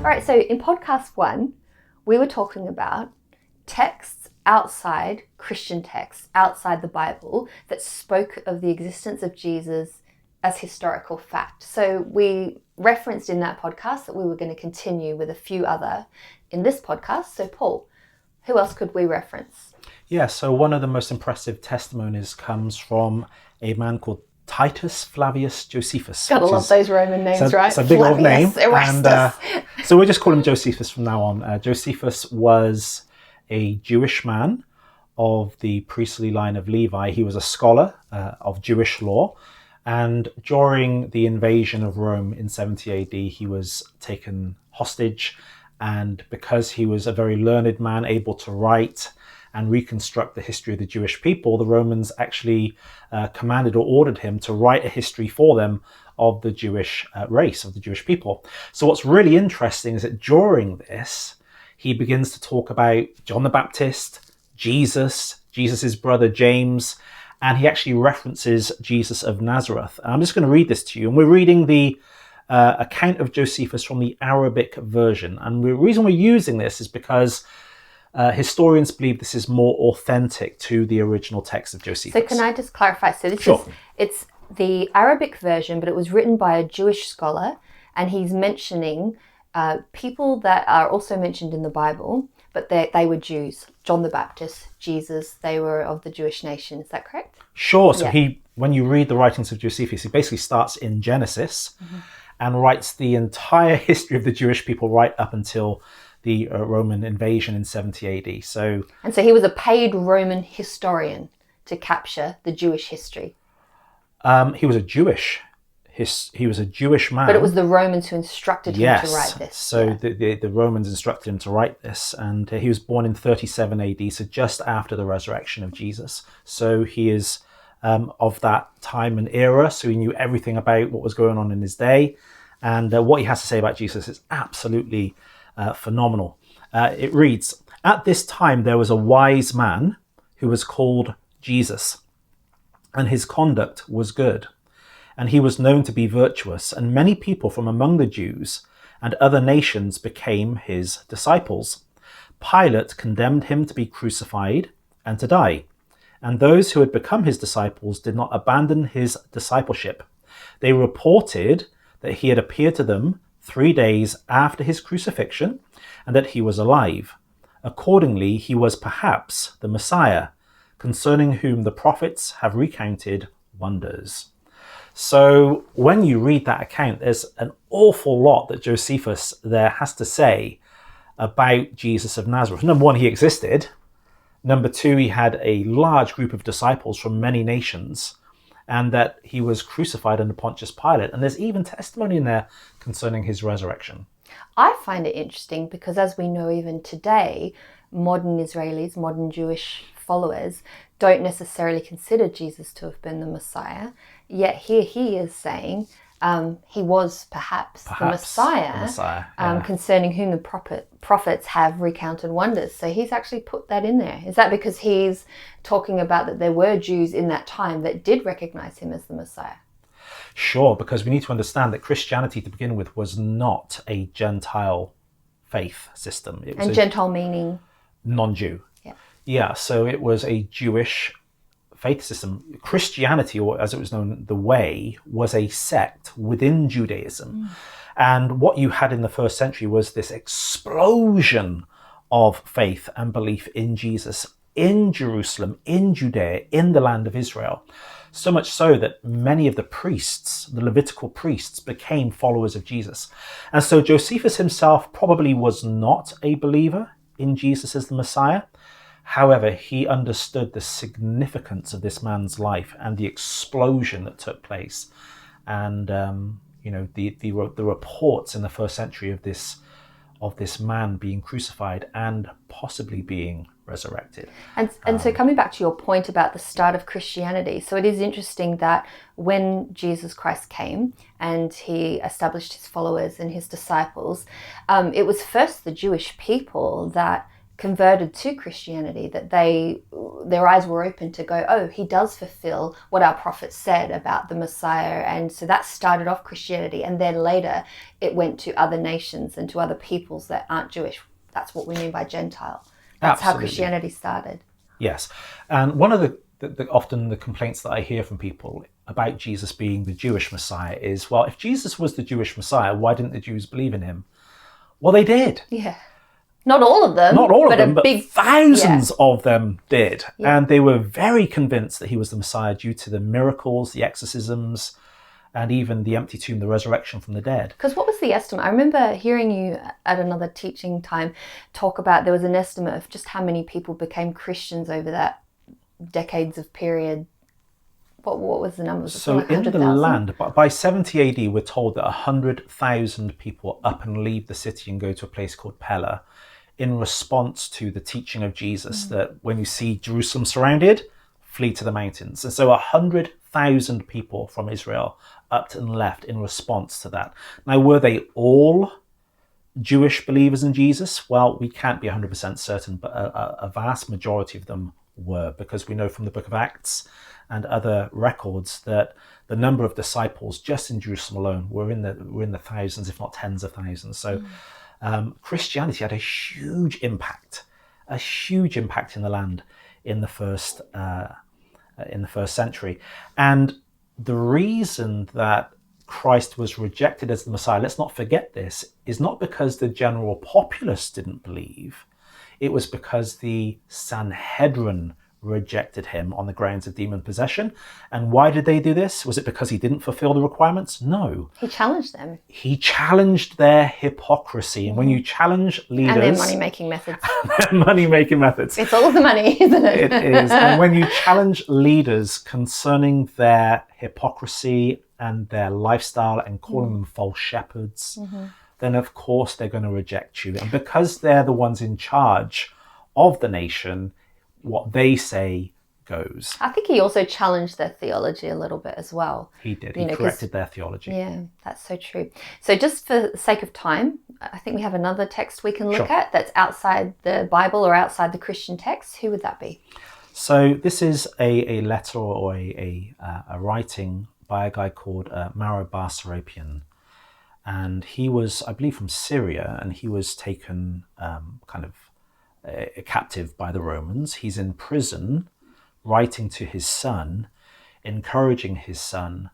All right, so in podcast 1, we were talking about texts outside Christian texts, outside the Bible, that spoke of the existence of Jesus as historical fact. So we referenced in that podcast that we were going to continue with a few other in this podcast. So Paul, who else could we reference? Yeah, so one of the most impressive testimonies comes from a man called Titus Flavius Josephus. Gotta love those Roman names, right? It's a big old name. And so we'll just call him Josephus from now on. Josephus was a Jewish man of the priestly line of Levi. He was a scholar of Jewish law. And during the invasion of Rome in 70 AD, he was taken hostage. And because he was a very learned man, able to write and reconstruct the history of the Jewish people, the Romans actually commanded or ordered him to write a history for them of the Jewish race, of the Jewish people. So what's really interesting is that during this, he begins to talk about John the Baptist, Jesus's brother James, and he actually references Jesus of Nazareth. And I'm just going to read this to you. And we're reading the account of Josephus from the Arabic version. And the reason we're using this is because historians believe this is more authentic to the original text of Josephus. So can I just clarify? So this Sure. It's the Arabic version, but it was written by a Jewish scholar, and he's mentioning people that are also mentioned in the Bible, but they were Jews. John the Baptist, Jesus, they were of the Jewish nation. Is that correct? Sure. So when you read the writings of Josephus, he basically starts in Genesis and writes the entire history of the Jewish people right up until the Roman invasion in 70 AD. And so he was a paid Roman historian to capture the Jewish history. He was a Jewish man. But it was the Romans who instructed him to write this. So the Romans instructed him to write this, and he was born in 37 AD, so just after the resurrection of Jesus. So he is of that time and era, so he knew everything about what was going on in his day, and what he has to say about Jesus is absolutely phenomenal. It reads, "At this time there was a wise man who was called Jesus, and his conduct was good. And he was known to be virtuous, and many people from among the Jews and other nations became his disciples. Pilate condemned him to be crucified and to die. And those who had become his disciples did not abandon his discipleship. They reported that he had appeared to them 3 days after his crucifixion, and that he was alive. Accordingly, he was perhaps the Messiah, concerning whom the prophets have recounted wonders." So when you read that account, there's an awful lot that Josephus there has to say about Jesus of Nazareth. Number one, he existed. Number two, he had a large group of disciples from many nations, and that he was crucified under Pontius Pilate. And there's even testimony in there concerning his resurrection. I find it interesting because, as we know even today, modern Israelis, modern Jewish followers don't necessarily consider Jesus to have been the Messiah. Yet here he is saying he was perhaps the Messiah, concerning whom the prophets have recounted wonders. So he's actually put that in there. Is that because he's talking about that there were Jews in that time that did recognize him as the Messiah? Sure, because we need to understand that Christianity to begin with was not a Gentile faith system. It was Gentile meaning? Non-Jew. Yeah, so it was a Jewish faith system. Christianity, or as it was known, the Way, was a sect within Judaism. And what you had in the first century was this explosion of faith and belief in Jesus in Jerusalem, in Judea, in the land of Israel. So much so that many of the priests, the Levitical priests, became followers of Jesus. And so Josephus himself probably was not a believer in Jesus as the Messiah. However, he understood the significance of this man's life and the explosion that took place. And, the reports in the first century of this man being crucified and possibly being resurrected. And so coming back to your point about the start of Christianity, so it is interesting that when Jesus Christ came and he established his followers and his disciples, it was first the Jewish people that converted to Christianity, that their eyes were open to go, oh, he does fulfill what our prophets said about the Messiah. And so that started off Christianity, and then later it went to other nations and to other peoples that aren't Jewish. That's what we mean by Gentile. That's Absolutely. how Christianity started. Yes. And one of the often the complaints that I hear from people about Jesus being the Jewish Messiah is, well, if Jesus was the Jewish Messiah, why didn't the Jews believe in him? Well, they did. Yeah. Not all of them. Not all of them, but big, thousands of them did. Yeah. And they were very convinced that he was the Messiah due to the miracles, the exorcisms, and even the empty tomb, the resurrection from the dead. Because what was the estimate? I remember hearing you at another teaching time talk about there was an estimate of just how many people became Christians over that decades of period. What was the number? So like in the land, by 70 AD, we're told that 100,000 people up and leave the city and go to a place called Pella in response to the teaching of Jesus that when you see Jerusalem surrounded, flee to the mountains. And so 100,000 people from Israel up and left in response to that. Now, were they all Jewish believers in Jesus? Well, we can't be 100% certain, but a vast majority of them were, because we know from the book of Acts and other records that the number of disciples just in Jerusalem alone were in the thousands, if not tens of thousands. So Christianity had a huge impact in the land in the first century. And the reason that Christ was rejected as the Messiah, let's not forget this, is not because the general populace didn't believe. It was because the Sanhedrin rejected him on the grounds of demon possession. And why did they do this? Was it because he didn't fulfill the requirements? No. He challenged them. He challenged their hypocrisy. And when you challenge leaders... And their money-making methods. Money-making methods. It's all of the money, isn't it? It is. And when you challenge leaders concerning their hypocrisy and their lifestyle and calling them false shepherds, then of course they're going to reject you. And because they're the ones in charge of the nation, what they say goes. I think he also challenged their theology a little bit as well. He did. He corrected their theology. Yeah, that's so true. So just for the sake of time, I think we have another text we can look at that's outside the Bible or outside the Christian text. Who would that be? So this is a letter or a writing by a guy called Bar-Serapion. And he was, I believe, from Syria, and he was taken captive by the Romans. He's in prison, writing to his son, encouraging his son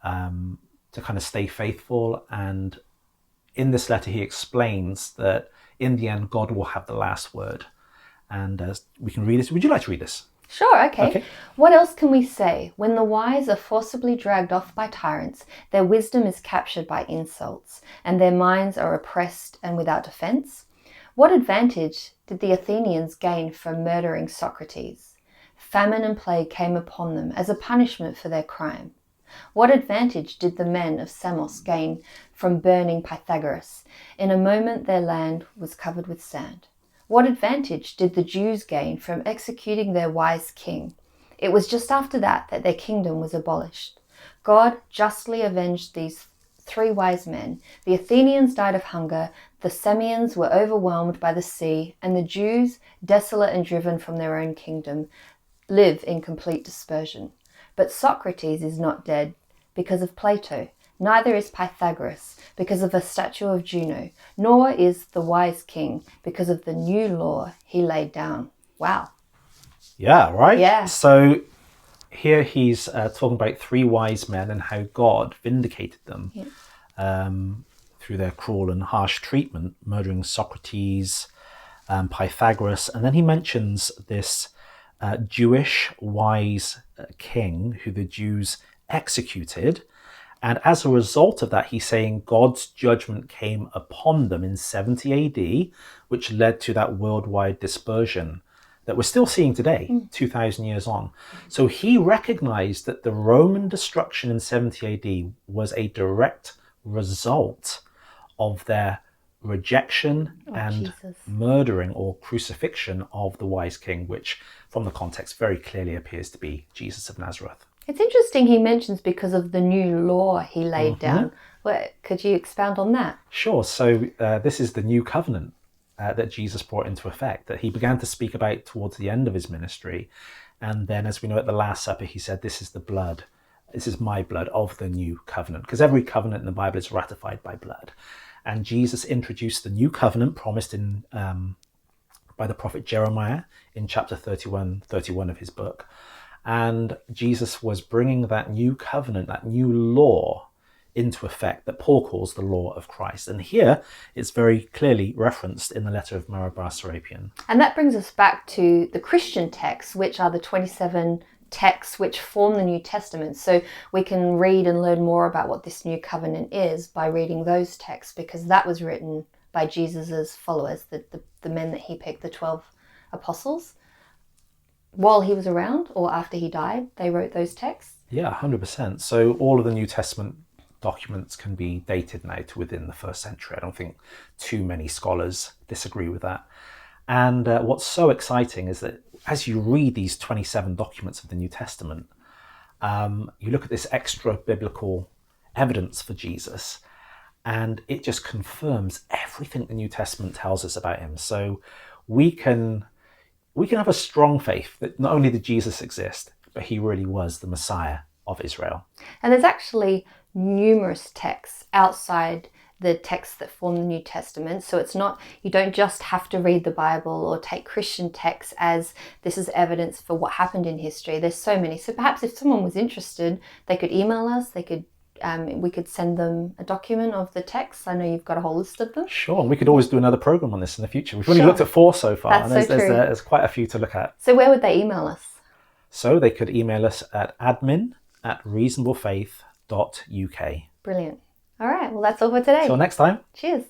to kind of stay faithful. And in this letter, he explains that in the end, God will have the last word. And we can read this. Would you like to read this? Sure, okay. What else can we say? When the wise are forcibly dragged off by tyrants, their wisdom is captured by insults, and their minds are oppressed and without defense? What advantage did the Athenians gain from murdering Socrates? Famine and plague came upon them as a punishment for their crime. What advantage did the men of Samos gain from burning Pythagoras? In a moment their land was covered with sand. What advantage did the Jews gain from executing their wise king? It was just after that their kingdom was abolished. God justly avenged these three wise men. The Athenians died of hunger, the Samians were overwhelmed by the sea, and the Jews, desolate and driven from their own kingdom, live in complete dispersion. But Socrates is not dead because of Plato. Neither is Pythagoras because of a statue of Juno, nor is the wise king because of the new law he laid down. Wow. Yeah, right? Yeah. So here he's talking about three wise men and how God vindicated them through their cruel and harsh treatment, murdering Socrates, Pythagoras. And then he mentions this Jewish wise king who the Jews executed. And as a result of that, he's saying God's judgment came upon them in 70 AD, which led to that worldwide dispersion that we're still seeing today, 2,000 years on. So he recognized that the Roman destruction in 70 AD was a direct result of their rejection and murdering or crucifixion of the wise king, which from the context very clearly appears to be Jesus of Nazareth. It's interesting he mentions because of the new law he laid down. Could you expound on that? Sure. So this is the new covenant that Jesus brought into effect, that he began to speak about towards the end of his ministry. And then, as we know, at the Last Supper, he said, this is the blood, this is my blood of the new covenant. Because every covenant in the Bible is ratified by blood. And Jesus introduced the new covenant promised in by the prophet Jeremiah in chapter 31 of his book. And Jesus was bringing that new covenant, that new law into effect that Paul calls the law of Christ. And here it's very clearly referenced in the letter of Bar-Serapion. And that brings us back to the Christian texts, which are the 27 texts which form the New Testament. So we can read and learn more about what this new covenant is by reading those texts, because that was written by Jesus's followers, the men that he picked, the 12 apostles. While he was around or after he died, they wrote those texts? Yeah, 100%. So all of the New Testament documents can be dated now to within the 1st century. I don't think too many scholars disagree with that. And what's so exciting is that as you read these 27 documents of the New Testament, you look at this extra biblical evidence for Jesus, and it just confirms everything the New Testament tells us about him. So we can have a strong faith that not only did Jesus exist, but he really was the Messiah of Israel. And there's actually numerous texts outside the texts that form the New Testament. So it's not, you don't just have to read the Bible or take Christian texts as this is evidence for what happened in history. There's so many. So perhaps if someone was interested, they could email us, we could send them a document of the texts. I know you've got a whole list of them. Sure, and we could always do another program on this in the future. We've only looked at 4 so far, That's and so true. There's quite a few to look at. So where would they email us? So they could email us at admin@reasonablefaith.uk. Brilliant. All right, well, that's all for today. Till next time. Cheers.